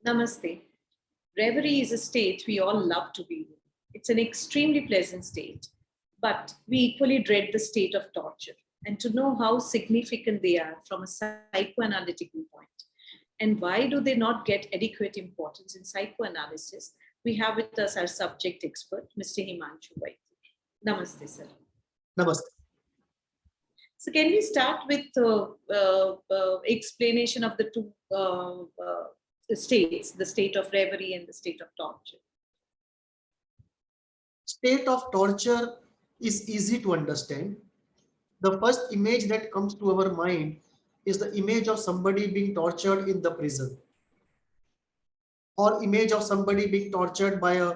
Namaste. Reverie is a state we all love to be in. It's an extremely pleasant state, but we equally dread the state of torture. And to know how significant they are from a psychoanalytical point, and why do they not get adequate importance in psychoanalysis, we have with us our subject expert, Mr. Himanshu Vaidya. Namaste, sir. Namaste. So, can we start with explanation of the two states, the state of reverie and the state of torture? State of torture is easy to understand. The first image that comes to our mind is the image of somebody being tortured in the prison, or image of somebody being tortured by a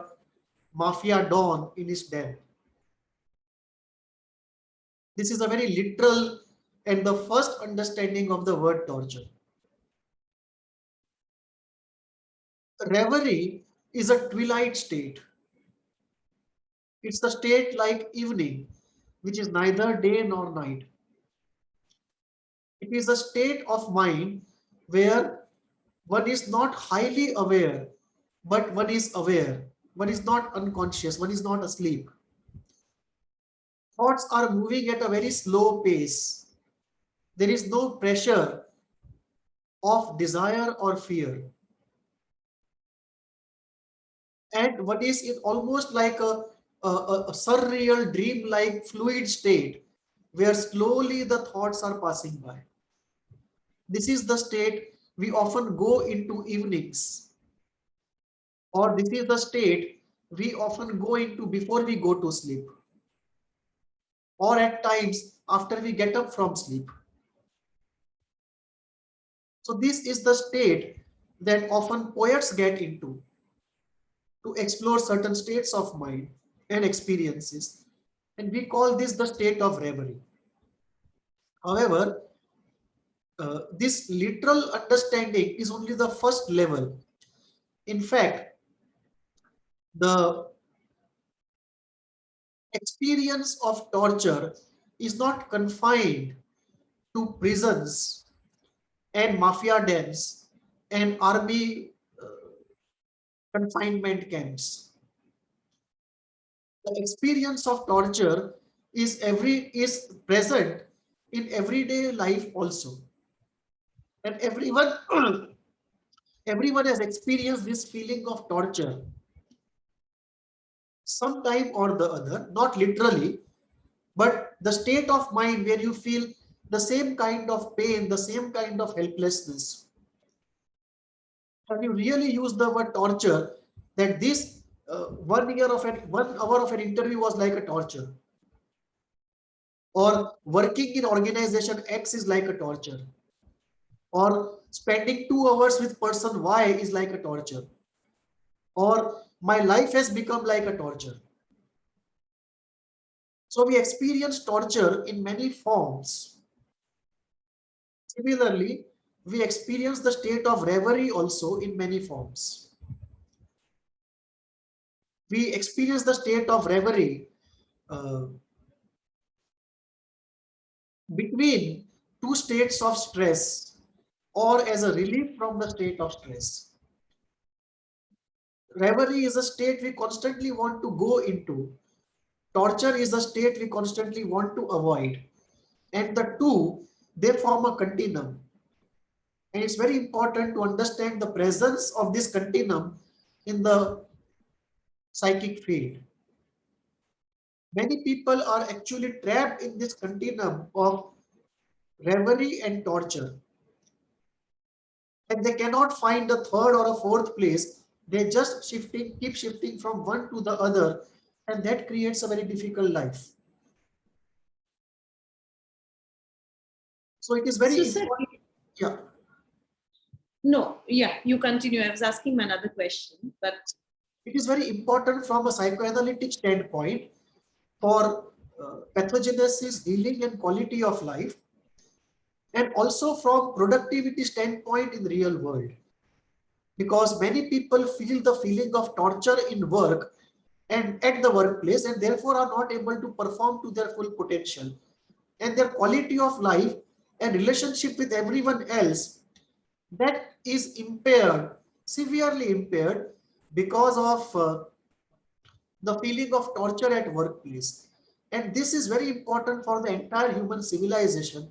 mafia don in his den. This is a very literal and the first understanding of the word torture. Reverie is a twilight state. It's the state like evening, which is neither day nor night. It is a state of mind where one is not highly aware, but one is aware. One is not unconscious, one is not asleep. Thoughts are moving at a very slow pace. There is no pressure of desire or fear. And what is it almost like a surreal dream-like fluid state where slowly the thoughts are passing by. This is the state we often go into evenings, or this is the state we often go into before we go to sleep, or at times after we get up from sleep. So this is the state that often poets get into to explore certain states of mind and experiences. And we call this the state of reverie. However, this literal understanding is only the first level. In fact, the experience of torture is not confined to prisons and mafia dens and army confinement camps. The experience of torture is present in everyday life also, and everyone has experienced this feeling of torture sometime or the other, not literally, but the state of mind where you feel the same kind of pain, the same kind of helplessness. Have you really used the word torture, that this 1 hour of an interview was like a torture, or working in organization X is like a torture, or spending 2 hours with person Y is like a torture, or my life has become like a torture. So we experience torture in many forms. Similarly, we experience the state of reverie also in many forms. We experience the state of reverie between two states of stress, or as a relief from the state of stress. Reverie is a state we constantly want to go into. Torture is a state we constantly want to avoid. And the two, they form a continuum. And it's very important to understand the presence of this continuum in the psychic field. Many people are actually trapped in this continuum of reverie and torture. And they cannot find a third or a fourth place. They just keep shifting from one to the other, and that creates a very difficult life. So it is very important. Yeah. No, yeah, you continue. I was asking another question, but it is very important from a psychoanalytic standpoint for pathogenesis, healing, and quality of life, and also from productivity standpoint in the real world, because many people feel the feeling of torture in work and at the workplace, and therefore are not able to perform to their full potential, and their quality of life and relationship with everyone else, that is impaired severely impaired because of the feeling of torture at workplace. And this is very important for the entire human civilization,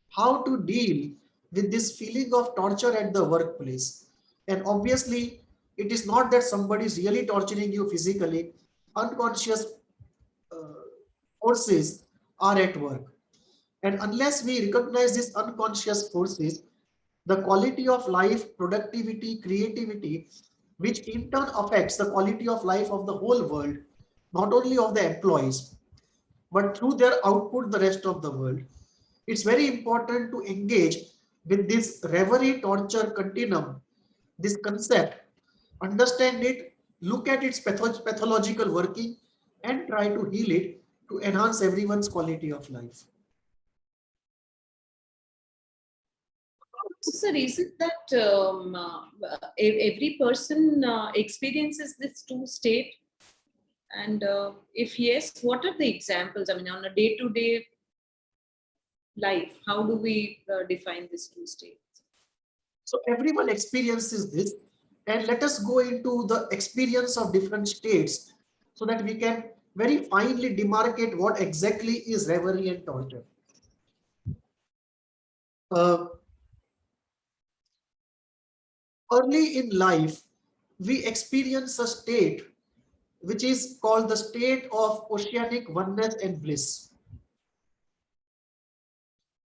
how to deal with this feeling of torture at the workplace. And obviously, it is not that somebody is really torturing you physically. Unconscious uh, forces are at work. And unless we recognize these unconscious forces, the quality of life, productivity, creativity, which in turn affects the quality of life of the whole world, not only of the employees, but through their output, the rest of the world. It's very important to engage with this reverie torture continuum, this concept, understand it, look at its pathological working, and try to heal it to enhance everyone's quality of life. This is the reason that every person experiences this two state. And if yes, what are the examples? I mean, on a day-to-day life, how do we define these two states? So everyone experiences this, and let us go into the experience of different states so that we can very finely demarcate what exactly is reverie and torture. Uh, Early in life, we experience a state which is called the state of oceanic oneness and bliss,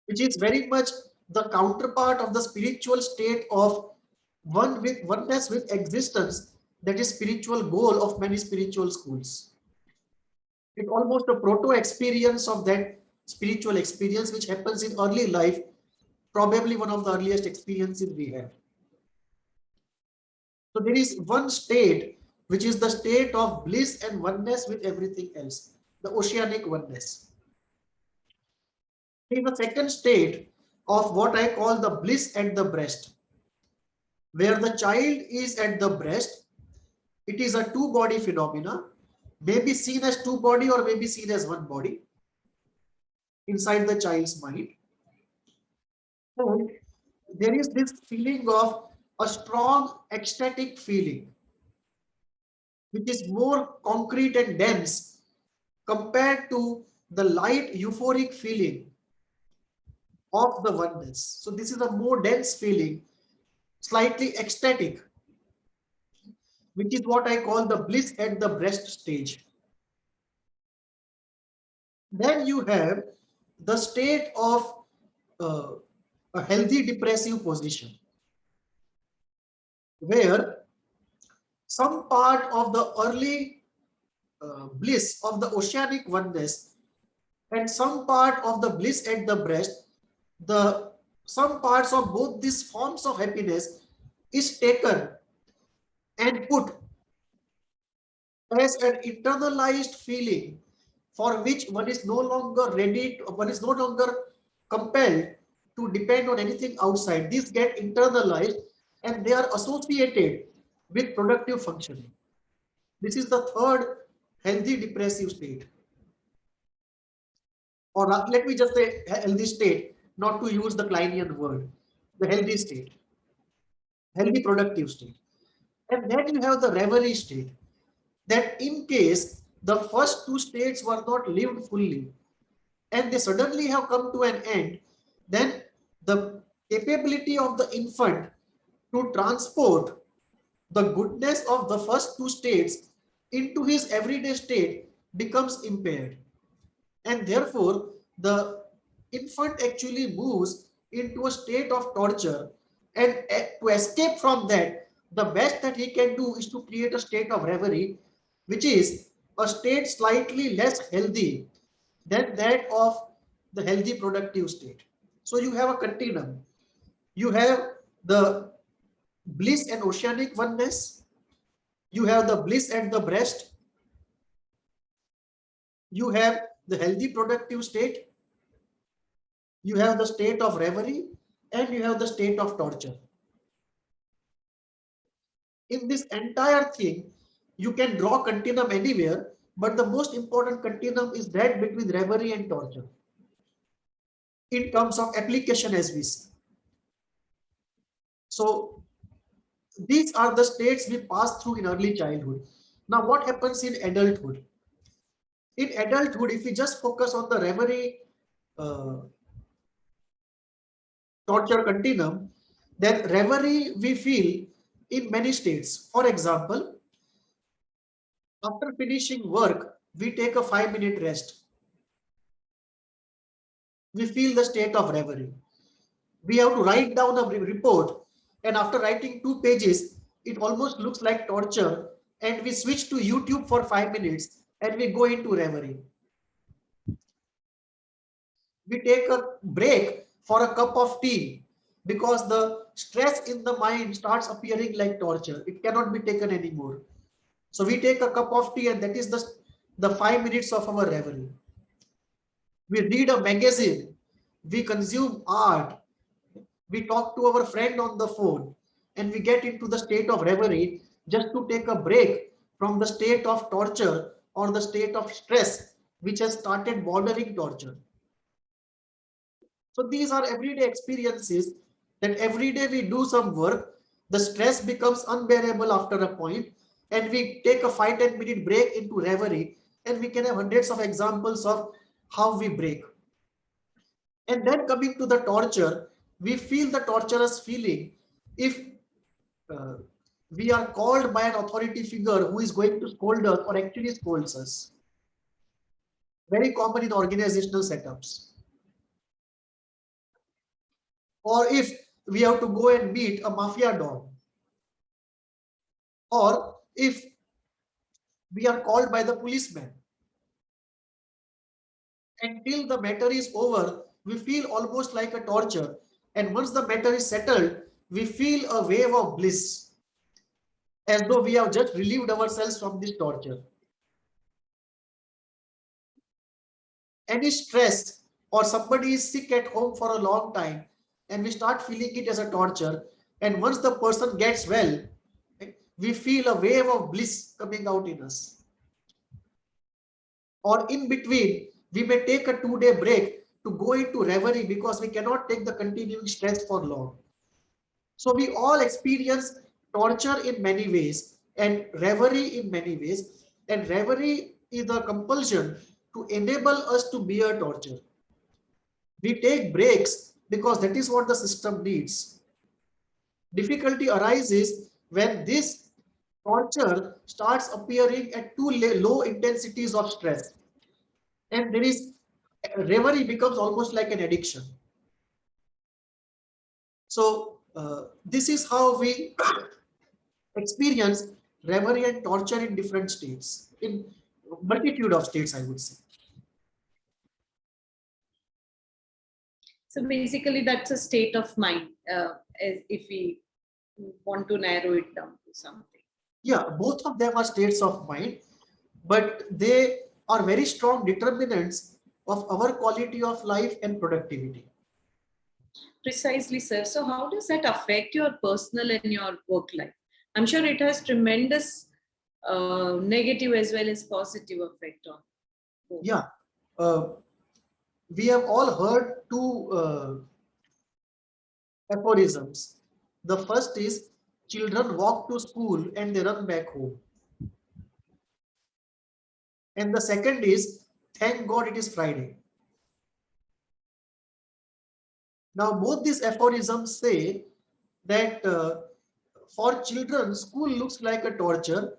which is very much the counterpart of the spiritual state of oneness with existence, that is spiritual goal of many spiritual schools. It's almost a proto experience of that spiritual experience which happens in early life, probably one of the earliest experiences we have. So there is one state which is the state of bliss and oneness with everything else, the oceanic oneness. In the second state of what I call the bliss at the breast, where the child is at the breast, it is a two body phenomena, may be seen as two body or may be seen as one body inside the child's mind. And there is this feeling of a strong ecstatic feeling, which is more concrete and dense compared to the light euphoric feeling of the oneness. So this is a more dense feeling, slightly ecstatic, which is what I call the bliss at the breast stage. Then you have the state of uh, a healthy depressive position, where some part of the early bliss of the oceanic oneness and some part of the bliss at the breast, the some parts of both these forms of happiness is taken and put as an internalized feeling for which one is no longer ready, one is no longer compelled to depend on anything outside. These get internalized and they are associated with productive functioning. This is the third healthy depressive state. Or let me just say healthy state, not to use the Kleinian word, the healthy state, healthy productive state. And then you have the reverie state, that in case the first two states were not lived fully and they suddenly have come to an end, then the capability of the infant to transport the goodness of the first two states into his everyday state becomes impaired. And therefore, the infant actually moves into a state of torture. And to escape from that, the best that he can do is to create a state of reverie, which is a state slightly less healthy than that of the healthy productive state. So you have a continuum. You have the bliss and oceanic oneness. You have the bliss at the breast. You have the healthy productive state. You have the state of reverie, and you have the state of torture. In this entire thing, you can draw continuum anywhere, but the most important continuum is that between reverie and torture in terms of application as we see. So These are the states we pass through in early childhood. Now, what happens in adulthood? In adulthood, if we just focus on the reverie uh, torture continuum, then reverie we feel in many states. For example, after finishing work, we take a 5-minute rest. We feel the state of reverie. We have to write down a report, and after writing 2 pages, it almost looks like torture, and we switch to YouTube for 5 minutes and we go into reverie. We take a break for a cup of tea because the stress in the mind starts appearing like torture. It cannot be taken anymore. So we take a cup of tea, and that is the 5 minutes of our reverie. We read a magazine, we consume art, we talk to our friend on the phone, and we get into the state of reverie just to take a break from the state of torture or the state of stress which has started bordering torture. So these are everyday experiences that every day we do some work, the stress becomes unbearable after a point, and we take a 5-10 minute break into reverie, and we can have hundreds of examples of how we break. And then coming to the torture, we feel the torturous feeling if uh, we are called by an authority figure who is going to scold us or actually scolds us. Very common in organizational setups. Or if we have to go and meet a mafia don, or if we are called by the policeman. Until the matter is over, we feel almost like a torture. And once the matter is settled, we feel a wave of bliss, as though we have just relieved ourselves from this torture. Any stress, or somebody is sick at home for a long time, and we start feeling it as a torture. And once the person gets well, we feel a wave of bliss coming out in us. Or in between, we may take a 2-day break to go into reverie because we cannot take the continuing stress for long. So we all experience torture in many ways and reverie in many ways. And reverie is a compulsion to enable us to bear torture. We take breaks because that is what the system needs. Difficulty arises when this torture starts appearing at too low intensities of stress. And there is reverie becomes almost like an addiction. So this is how we experience reverie and torture in different states, in multitude of states, I would say. So basically, that's a state of mind, if we want to narrow it down to something. Yeah, both of them are states of mind, but they are very strong determinants of our quality of life and productivity. Precisely, sir. So how does that affect your personal and your work life? I'm sure it has tremendous negative as well as positive effect on both. Yeah, we have all heard two aphorisms. The first is, children walk to school and they run back home. And the second is, thank God it is Friday. Now, both these aphorisms say that for children, school looks like a torture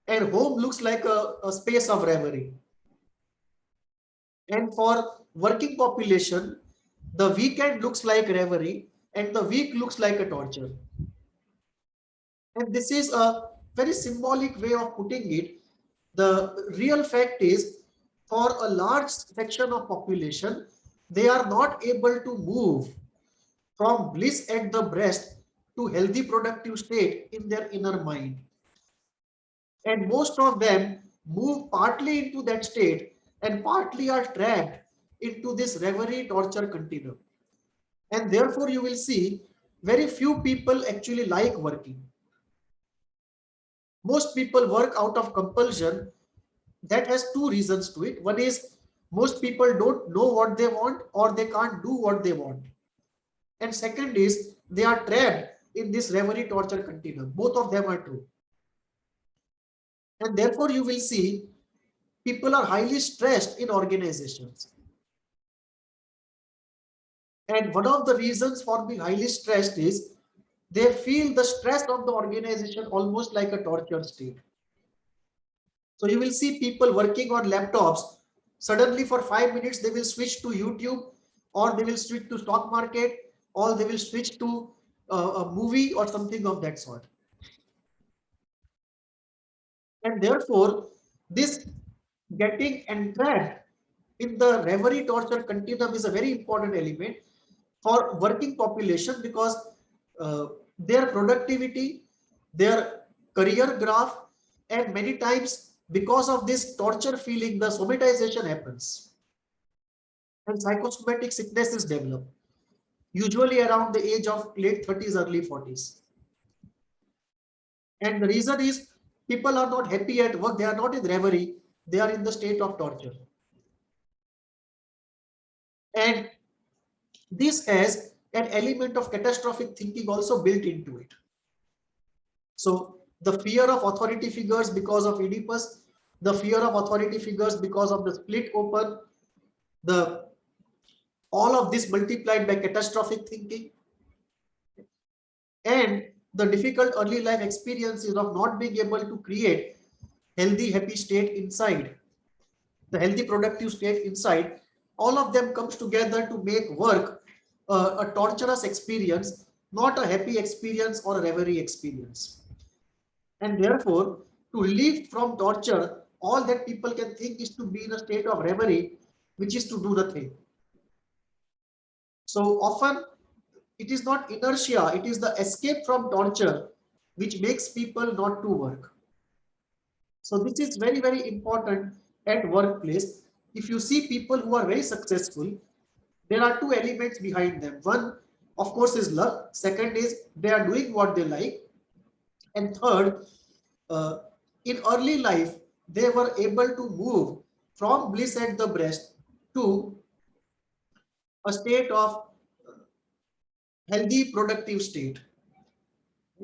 and home looks like a space of reverie. And for working population, the weekend looks like reverie and the week looks like a torture. And this is a very symbolic way of putting it. The real fact is, for a large section of population, they are not able to move from bliss at the breast to healthy productive state in their inner mind. And most of them move partly into that state and partly are trapped into this reverie torture continuum. And therefore, you will see very few people actually like working. Most people work out of compulsion. That has two reasons to it. One is, most people don't know what they want or they can't do what they want. And second is, they are trapped in this reverie torture continuum. Both of them are true. And therefore, you will see people are highly stressed in organizations. And one of the reasons for being highly stressed is they feel the stress of the organization almost like a torture state. So you will see people working on laptops. Suddenly for 5 minutes, they will switch to YouTube, or they will switch to stock market, or they will switch to a movie or something of that sort. And therefore, this getting entrapped in the reverie torture continuum is a very important element for working population, because their productivity, their career graph, and many times because of this torture feeling, the somatization happens and psychosomatic sicknesses develop, usually around the age of late 30s, early 40s. And the reason is people are not happy at work, they are not in reverie, they are in the state of torture. And this has an element of catastrophic thinking also built into it. So the fear of authority figures because of Oedipus, the fear of authority figures because of the split open, the all of this multiplied by catastrophic thinking, and the difficult early life experiences of not being able to create healthy, happy state inside, the healthy, productive state inside, all of them comes together to make work a torturous experience, not a happy experience or a reverie experience. And therefore, to live from torture, all that people can think is to be in a state of reverie, which is to do nothing. So often, it is not inertia, it is the escape from torture which makes people not to work. So this is very, very important at workplace. If you see people who are very successful, there are two elements behind them. One, of course, is luck. Second is they are doing what they like. And third, uh, in early life, they were able to move from bliss at the breast to a state of healthy, productive state.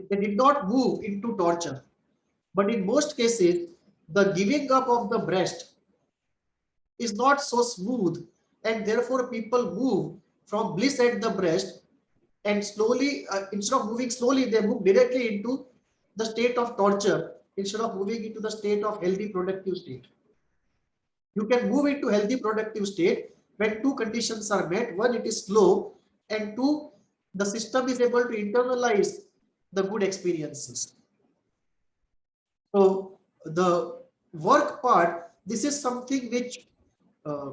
They did not move into torture. But in most cases, the giving up of the breast is not so smooth, and therefore people move from bliss at the breast, and slowly, instead of moving slowly, they move directly into the state of torture instead of moving into the state of healthy, productive state. You can move into healthy, productive state when two conditions are met. One, it is slow, and two, the system is able to internalize the good experiences. So the work part, this is something which uh,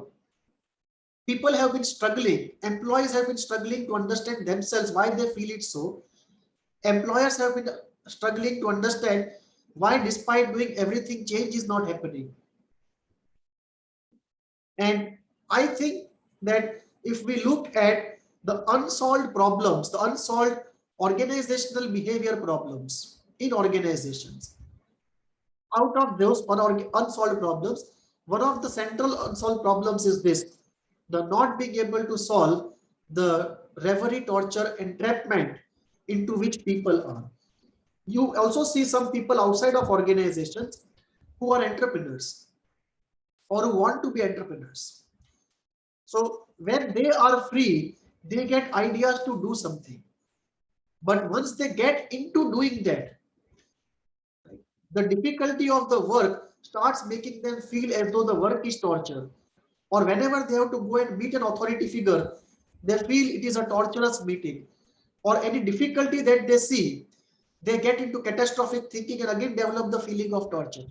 people have been struggling, employees have been struggling to understand themselves why they feel it so. Employers have been struggling to understand why, despite doing everything, change is not happening. And I think that if we look at the unsolved problems, the unsolved organizational behavior problems in organizations, out of those unsolved problems, one of the central unsolved problems is this: the not being able to solve the reverie, torture, entrapment into which people are. You also see some people outside of organizations who are entrepreneurs or who want to be entrepreneurs. So when they are free, they get ideas to do something. But once they get into doing that, the difficulty of the work starts making them feel as though the work is torture. Or whenever they have to go and meet an authority figure, they feel it is a torturous meeting. Or any difficulty that they see, they get into catastrophic thinking and again develop the feeling of torture.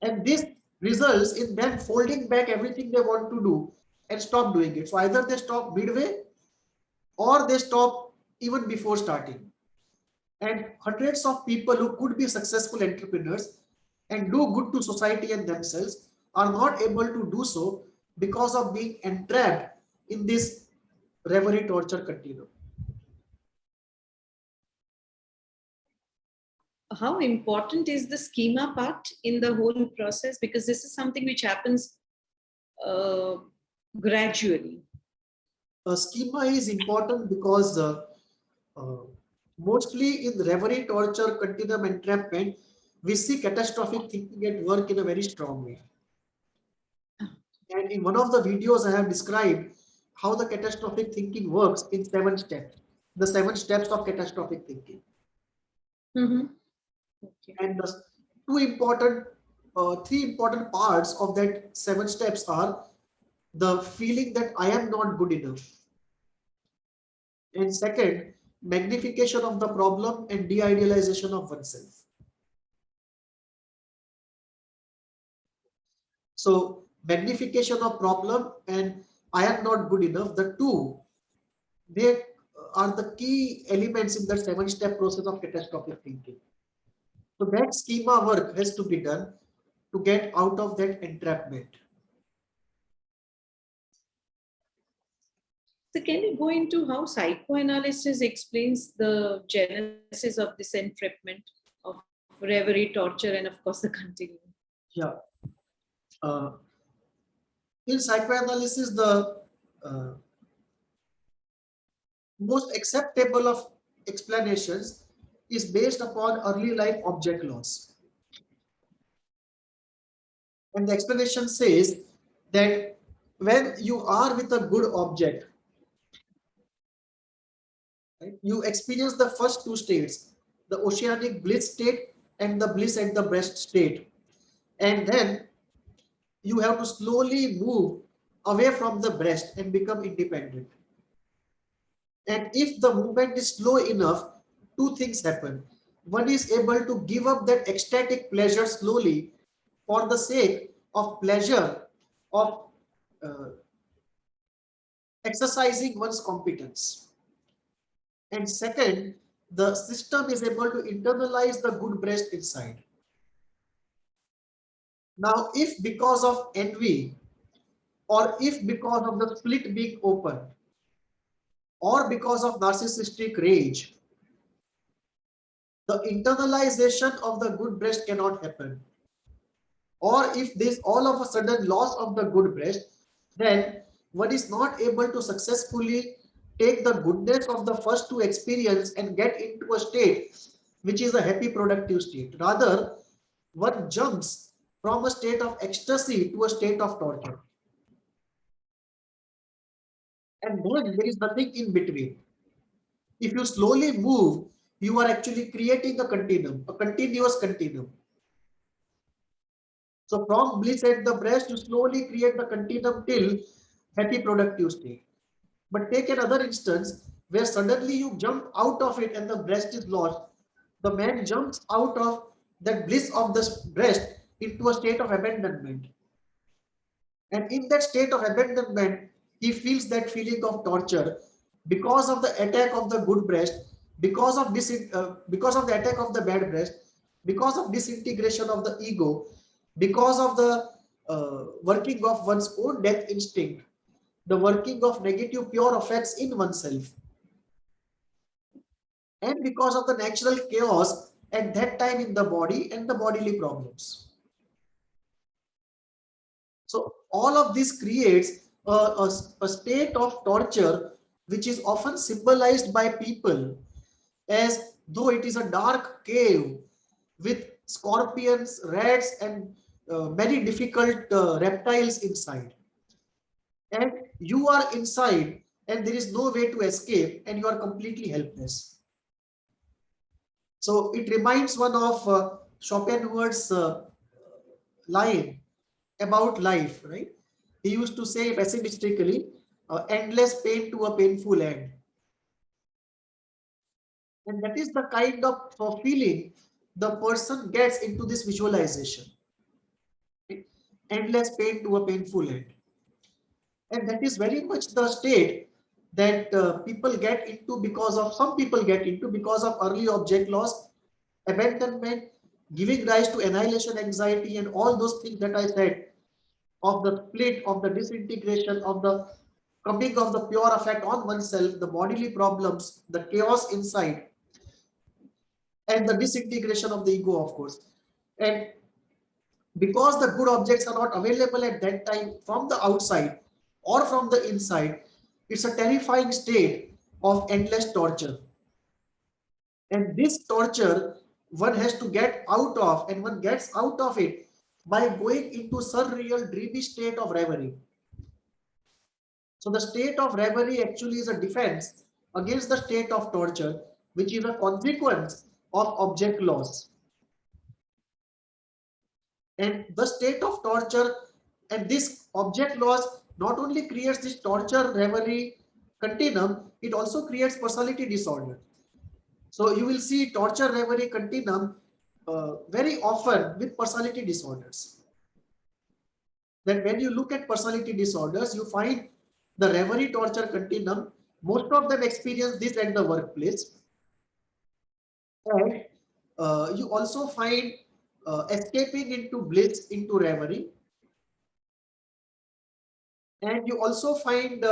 And this results in them folding back everything they want to do and stop doing it. So either they stop midway or they stop even before starting. And hundreds of people who could be successful entrepreneurs and do good to society and themselves are not able to do so because of being entrapped in this reverie torture continuum. How important is the schema part in the whole process? Because this is something which happens gradually. A schema is important because uh, Mostly in reverie, torture, continuum, entrapment, we see catastrophic thinking at work in a very strong way. And in one of the videos, I have described how the catastrophic thinking works in 7 steps, the 7 steps of catastrophic thinking. Mhm. Okay. And the two important, three important parts of that 7 steps are the feeling that I am not good enough. And second, magnification of the problem and de-idealization of oneself. So magnification of problem and I am not good enough, the two, they are the key elements in the 7 step process of catastrophic thinking. So that schema work has to be done to get out of that entrapment. So can you go into how psychoanalysis explains the genesis of this entrapment of reverie, torture, and of course the continuum? Yeah. Uh, in psychoanalysis, the uh, most acceptable of explanations is based upon early life object loss. And the explanation says that when you are with a good object, right, you experience the first two states, the oceanic bliss state and the bliss at the breast state. And then you have to slowly move away from the breast and become independent. And if the movement is slow enough, two things happen. One is able to give up that ecstatic pleasure slowly for the sake of pleasure of uh, exercising one's competence. And second, the system is able to internalize the good breast inside. Now, if because of envy, or if because of the split being open, or because of narcissistic rage, the internalization of the good breast cannot happen. Or if this all of a sudden loss of the good breast, then one is not able to successfully take the goodness of the first two experience and get into a state which is a happy productive state. Rather, one jumps from a state of ecstasy to a state of torture. And then there is nothing in between. If you slowly move, you are actually creating a continuum, a continuous continuum. So from bliss at the breast, you slowly create the continuum till happy productive state. But take another instance where suddenly you jump out of it and the breast is lost. The man jumps out of that bliss of the breast into a state of abandonment. And in that state of abandonment, he feels that feeling of torture because of the attack of the good breast, because of the attack of the bad breast, because of disintegration of the ego, because of the working of one's own death instinct, the working of negative pure effects in oneself, and because of the natural chaos at that time in the body and the bodily problems. So all of this creates a state of torture which is often symbolized by people as though it is a dark cave with scorpions, rats, and many difficult reptiles inside. And you are inside, and there is no way to escape, and you are completely helpless. So it reminds one of Schopenhauer's line about life, right? He used to say pessimistically, endless pain to a painful end. And that is the kind of feeling the person gets into this visualization. Right? Endless pain to a painful end. And that is very much the state that some people get into because of early object loss, abandonment, giving rise to annihilation anxiety, and all those things that I said of the split, of the disintegration, of the coming of the pure effect on oneself, the bodily problems, the chaos inside, and the disintegration of the ego, of course. And because the good objects are not available at that time from the outside or from the inside, it's a terrifying state of endless torture. And this torture one has to get out of, and one gets out of it by going into surreal, dreamy state of reverie. So the state of reverie actually is a defense against the state of torture, which is a consequence of object loss. And the state of torture and this object loss not only creates this torture reverie continuum, it also creates personality disorder. So you will see torture reverie continuum very often with personality disorders. Then when you look at personality disorders, you find the reverie torture continuum. Most of them experience this at the workplace. And you also find escaping into bliss, into reverie. And you also find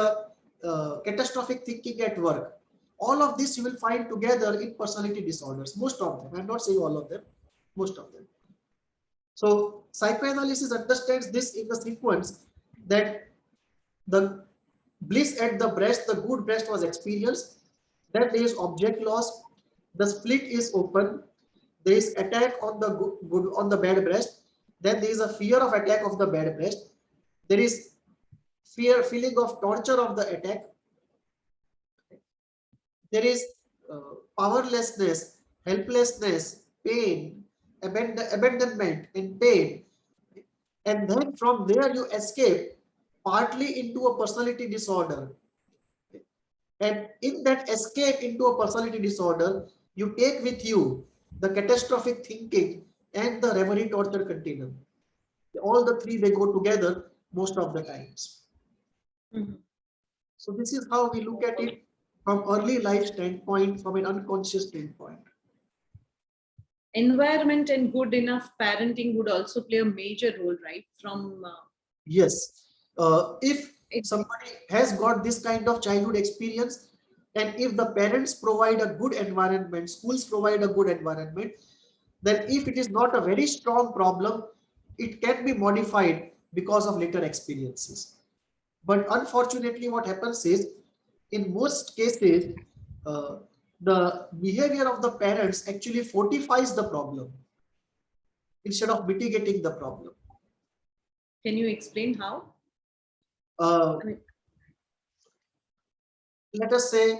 catastrophic thinking at work. All of this you will find together in personality disorders, most of them. I'm not saying all of them, most of them. So psychoanalysis understands this in the sequence that the bliss at the breast, the good breast was experienced, then there is object loss, the split is open, there is attack on the good on the bad breast, then there is a fear of attack of the bad breast, there is feeling of torture of the attack, there is powerlessness, helplessness, pain, abandonment and pain, and then from there you escape partly into a personality disorder. And in that escape into a personality disorder, you take with you the catastrophic thinking and the reverie torture continuum. All the three, they go together most of the times. Mhm. So this is how we look at it from early life standpoint, from an unconscious standpoint. Environment and good enough parenting would also play a major role, right? From Yes. If somebody has got this kind of childhood experience, and if the parents provide a good environment, schools provide a good environment, then if it is not a very strong problem, it can be modified because of later experiences. But unfortunately, what happens is, in most cases, uh, the behavior of the parents actually fortifies the problem instead of mitigating the problem. Can you explain how? Uh, I mean, Let us say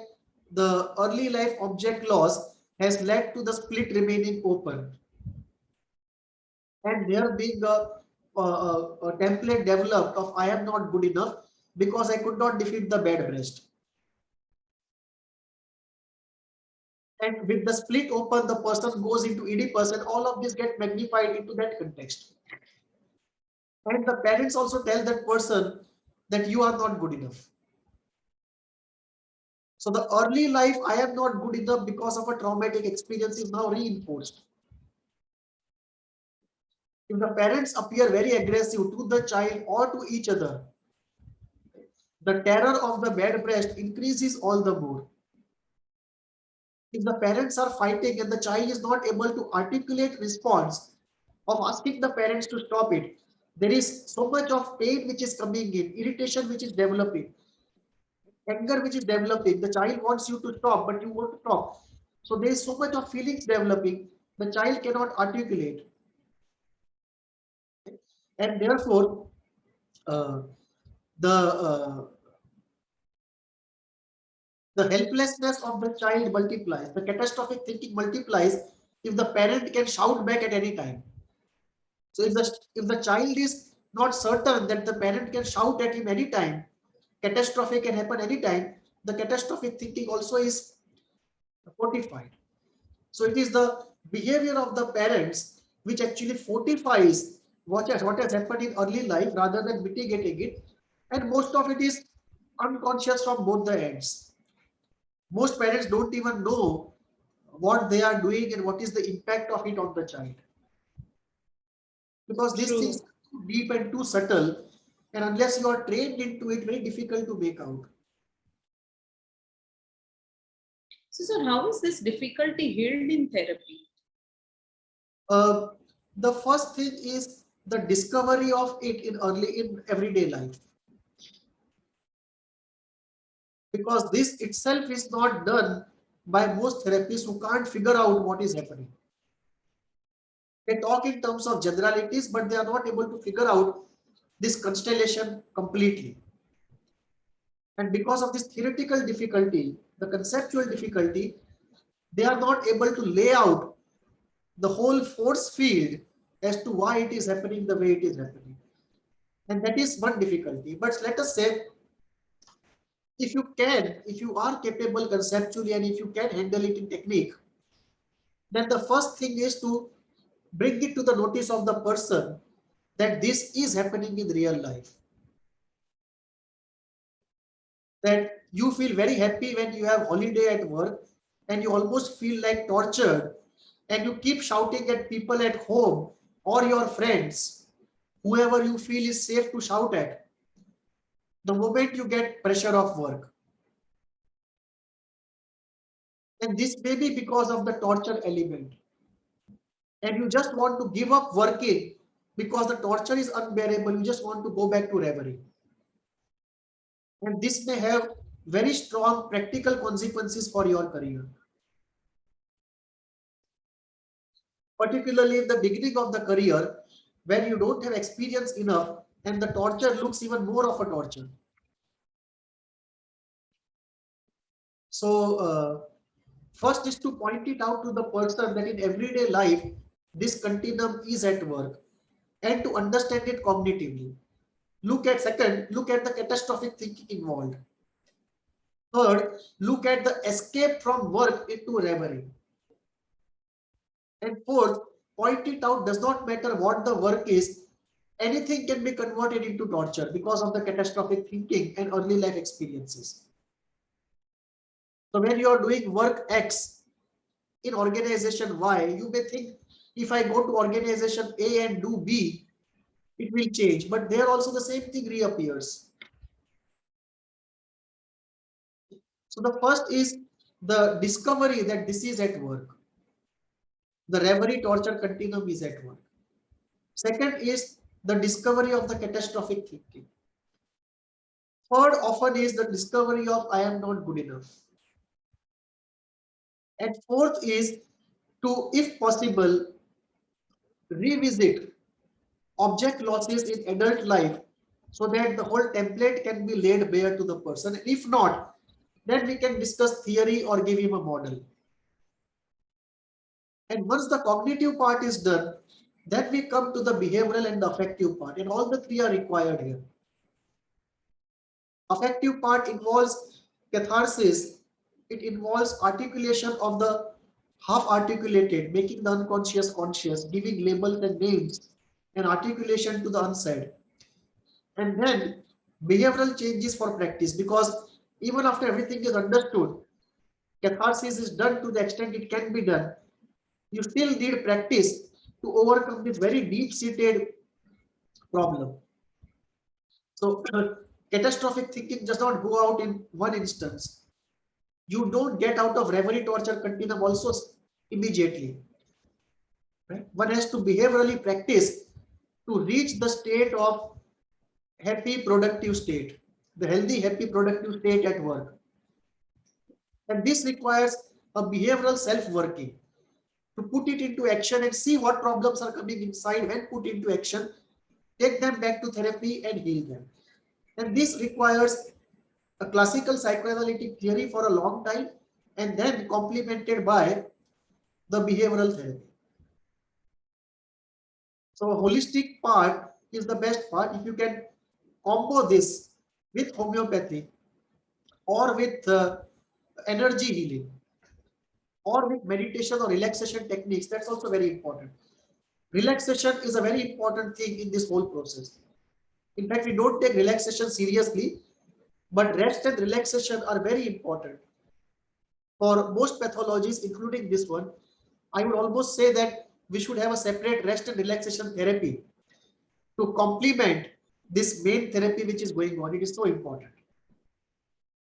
the early life object loss has led to the split remaining open, and there being a template developed of I am not good enough because I could not defeat the bad breast. And with the split open, the person goes into ED person, all of this get magnified into that context. And the parents also tell that person that you are not good enough. So the early life, I am not good enough because of a traumatic experience is now reinforced. If the parents appear very aggressive to the child or to each other, the terror of the bad breast increases all the more. If the parents are fighting and the child is not able to articulate response of asking the parents to stop it, there is so much of pain which is coming in, irritation which is developing, anger which is developing. The child wants you to stop, but you want to stop. So there is so much of feelings developing, the child cannot articulate. And therefore, uh, the the helplessness of the child multiplies, the catastrophic thinking multiplies if the parent can shout back at any time. So if the child is not certain that the parent can shout at him anytime, catastrophe can happen anytime, the catastrophic thinking also is fortified. So it is the behavior of the parents which actually fortifies what has happened in early life rather than mitigating it. And most of it is unconscious from both the ends. Most parents don't even know what they are doing and what is the impact of it on the child, because these things true. are too deep and too subtle, and unless you are trained into it, very difficult to make out. So, sir, how is this difficulty healed in therapy? uh, the first thing is the discovery of it in everyday life, because this itself is not done by most therapists who can't figure out what is happening. They talk in terms of generalities, but they are not able to figure out this constellation completely. And because of this theoretical difficulty, the conceptual difficulty, they are not able to lay out the whole force field as to why it is happening the way it is happening. And that is one difficulty. But let us say, if you are capable conceptually and if you can handle it in technique, then the first thing is to bring it to the notice of the person that this is happening in real life. That you feel very happy when you have holiday at work and you almost feel like tortured and you keep shouting at people at home or your friends, whoever you feel is safe to shout at, the moment you get pressure of work. And this may be because of the torture element. And you just want to give up working because the torture is unbearable. You just want to go back to reverie. And this may have very strong practical consequences for your career. Particularly in the beginning of the career, when you don't have experience enough and the torture looks even more of a torture. So first is to point it out to the person that in everyday life, this continuum is at work and to understand it cognitively. Look at the catastrophic thinking involved. Third, look at the escape from work into reverie. And fourth, point it out does not matter what the work is, anything can be converted into torture because of the catastrophic thinking and early life experiences. So when you are doing work X in organization Y, you may think if I go to organization A and do B, it will change. But there also the same thing reappears. So the first is the discovery that this is at work. The reverie torture continuum is at work. Second is the discovery of the catastrophic thinking. Third often is the discovery of I am not good enough. And fourth is to, if possible, revisit object losses in adult life so that the whole template can be laid bare to the person. If not, then we can discuss theory or give him a model. And once the cognitive part is done, then we come to the behavioral and the affective part, and all the three are required here. Affective part involves catharsis. It involves articulation of the half articulated, making the unconscious conscious, giving labels and names and articulation to the unsaid. And then behavioral changes for practice, because even after everything is understood, catharsis is done to the extent it can be done. You still need practice to overcome this very deep-seated problem. So catastrophic thinking does not go out in one instance. You don't get out of reverie torture continuum also immediately. Right? One has to behaviorally practice to reach the state of happy, productive state, the healthy, happy, productive state at work. And this requires a behavioral self-working to put it into action and see what problems are coming inside. When put into action, take them back to therapy and heal them. And this requires a classical psychoanalytic theory for a long time and then complemented by the behavioral therapy. So a holistic part is the best part. If you can combo this with homeopathy or with energy healing or with meditation or relaxation techniques, that's also very important. Relaxation is a very important thing in this whole process. In fact, we don't take relaxation seriously, but rest and relaxation are very important. For most pathologies, including this one, I would almost say that we should have a separate rest and relaxation therapy to complement this main therapy which is going on. It is so important.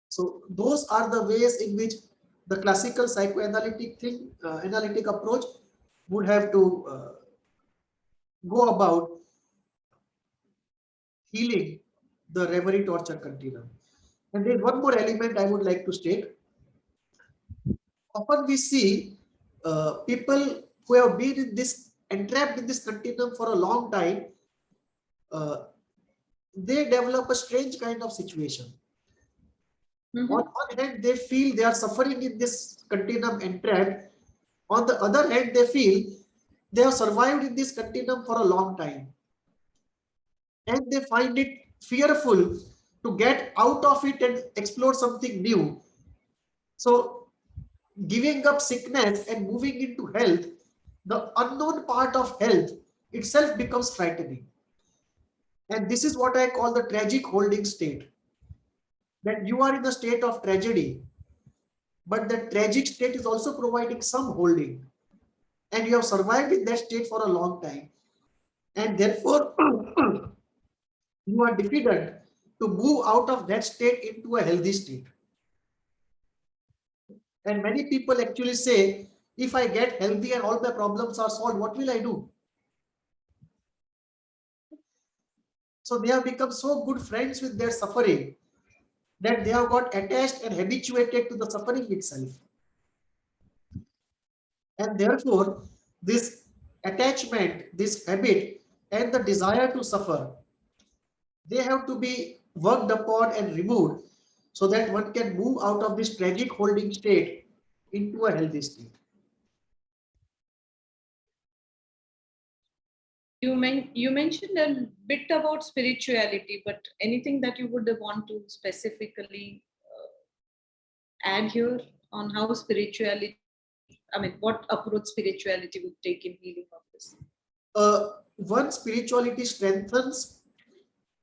So those are the ways in which the classical psychoanalytic analytic approach would have to go about healing the reverie torture continuum. And there is one more element I would like to state. often we see people who have been in this entrapped in this continuum for a long time, they develop a strange kind of situation. Mhm. On one hand, they feel they are suffering in this continuum entrapped. On the other hand, they feel they have survived in this continuum for a long time. And they find it fearful to get out of it and explore something new. So, giving up sickness and moving into health, the unknown part of health itself becomes frightening. And this is what I call the tragic holding state. That you are in a state of tragedy, but the tragic state is also providing some holding. And you have survived in that state for a long time. And therefore, you are defeated to move out of that state into a healthy state. And many people actually say, if I get healthy and all my problems are solved, what will I do? So they have become so good friends with their suffering that they have got attached and habituated to the suffering itself. And therefore, this attachment, this habit, and the desire to suffer, they have to be worked upon and removed so that one can move out of this tragic holding state into a healthy state. You mentioned a bit about spirituality, but anything that you would want to specifically add here on how spirituality, I mean, what approach spirituality would take in healing of this? One, spirituality strengthens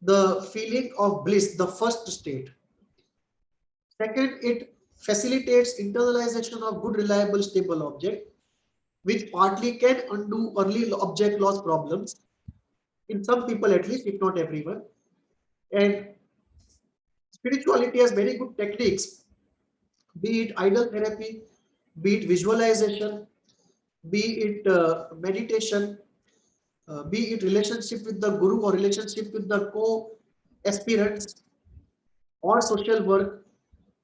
the feeling of bliss, the first state. Second, it facilitates internalization of good, reliable, stable object, which partly can undo early object loss problems in some people at least, if not everyone. And spirituality has very good techniques, be it idol therapy, be it visualization, be it meditation, be it relationship with the guru or relationship with the co-aspirants or social work,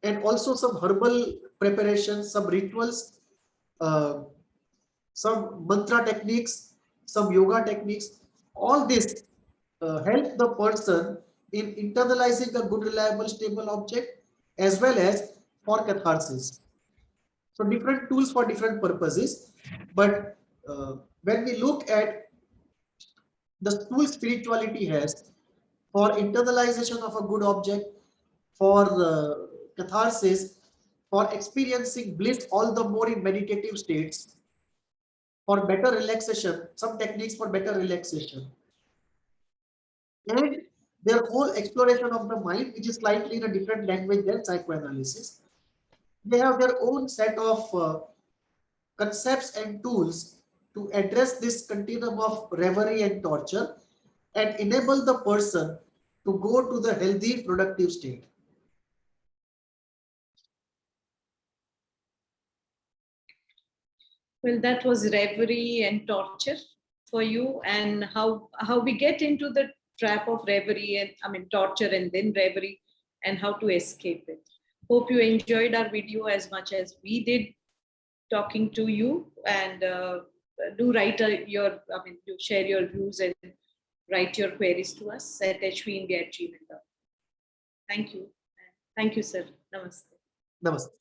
and also some herbal preparations, some rituals, uh, some mantra techniques, some yoga techniques. All this help the person in internalizing a good, reliable, stable object as well as for catharsis. So different tools for different purposes. But when we look at the tool spirituality has for internalization of a good object, for catharsis, for experiencing bliss all the more in meditative states, for better relaxation, some techniques for better relaxation, and their whole exploration of the mind, which is slightly in a different language than psychoanalysis. They have their own set of concepts and tools to address this continuum of reverie and torture and enable the person to go to the healthy, productive state. Well, that was reverie and torture for you, and how we get into the trap of reverie and torture and then reverie, and how to escape it. Hope you enjoyed our video as much as we did talking to you, and do write do share your views and write your queries to us at hvindia@gmail.com. Thank you. Thank you, sir. Namaste. Namaste.